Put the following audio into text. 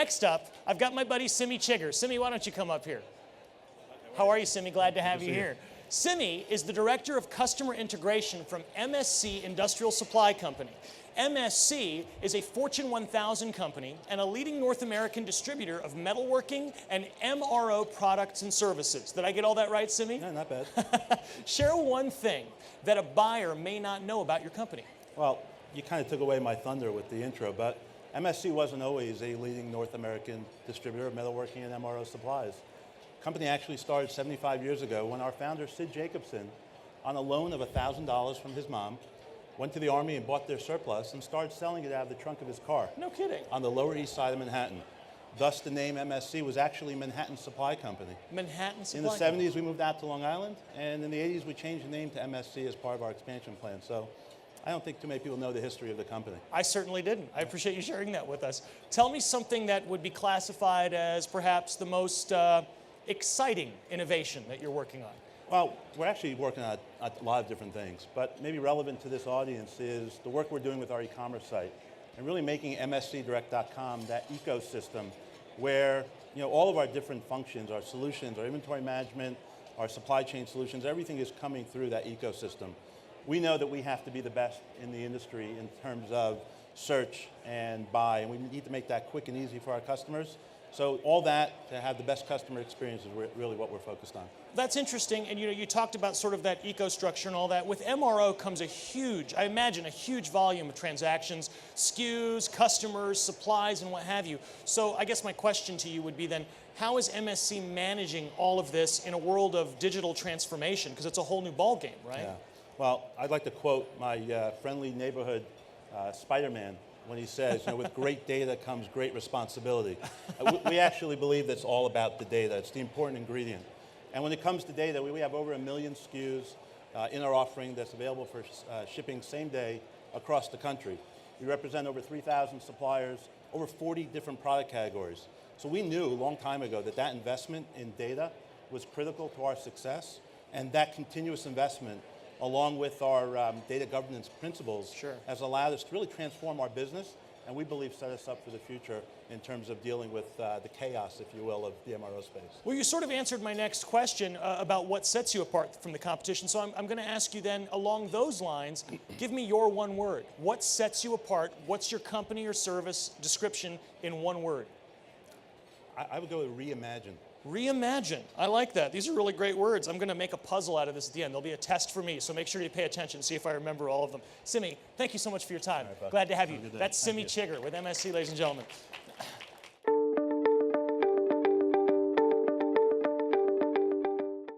Next up, I've got my buddy Simi Chigger. Simi, why don't you come up here? How are you, Simi? Glad to have you here. Simi is the Director of Customer Integration from MSC Industrial Supply Company. MSC is a Fortune 1000 company and a leading North American distributor of metalworking and MRO products and services. Did I get all that right, Simi? No, not bad. Share one thing that a buyer may not know about your company. Well, you kind of took away my thunder with the intro, but MSC wasn't always a leading North American distributor of metalworking and MRO supplies. The company actually started 75 years ago when our founder, Sid Jacobson, on a loan of $1,000 from his mom, went to the Army and bought their surplus and started selling it out of the trunk of his car. No kidding. On the Lower East Side of Manhattan. Thus, the name MSC was actually Manhattan Supply Company. Manhattan Supply In the Company. 70s, we moved out to Long Island, and in the 80s, we changed the name to MSC as part of our expansion plan. So I don't think too many people know the history of the company. I certainly didn't. I appreciate you sharing that with us. Tell me something that would be classified as perhaps the most exciting innovation that you're working on. Well, we're actually working on a lot of different things, but maybe relevant to this audience is the work we're doing with our e-commerce site and really making MSCdirect.com that ecosystem where all of our different functions, our solutions, our inventory management, our supply chain solutions, everything is coming through that ecosystem. We know that we have to be the best in the industry in terms of search and buy, and we need to make that quick and easy for our customers. So all that to have the best customer experience is really what we're focused on. That's interesting, and you talked about sort of that eco-structure and all that. With MRO comes a huge, I imagine, a huge volume of transactions, SKUs, customers, supplies, and what have you. So I guess my question to you would be then, how is MSC managing all of this in a world of digital transformation? Because it's a whole new ballgame, right? Yeah. Well, I'd like to quote my friendly neighborhood Spider-Man when he says, with great data comes great responsibility. We actually believe that's all about the data. It's the important ingredient. And when it comes to data, we have over 1 million SKUs in our offering that's available for shipping same day across the country. We represent over 3,000 suppliers, over 40 different product categories. So we knew a long time ago that that investment in data was critical to our success, and that continuous investment along with our data governance principles, has allowed us to really transform our business, and we believe set us up for the future in terms of dealing with the chaos, if you will, of the MRO space. Well, you sort of answered my next question about what sets you apart from the competition, so I'm going to ask you then, along those lines, give me your one word. What sets you apart? What's your company or service description in one word? I would go with reimagine. Reimagine. I like that. These are really great words. I'm going to make a puzzle out of this at the end. There'll be a test for me, so make sure you pay attention and see if I remember all of them. Simi, thank you so much for your time. Right, glad to have you. Have That's Simi Chigger with MSC, ladies and gentlemen.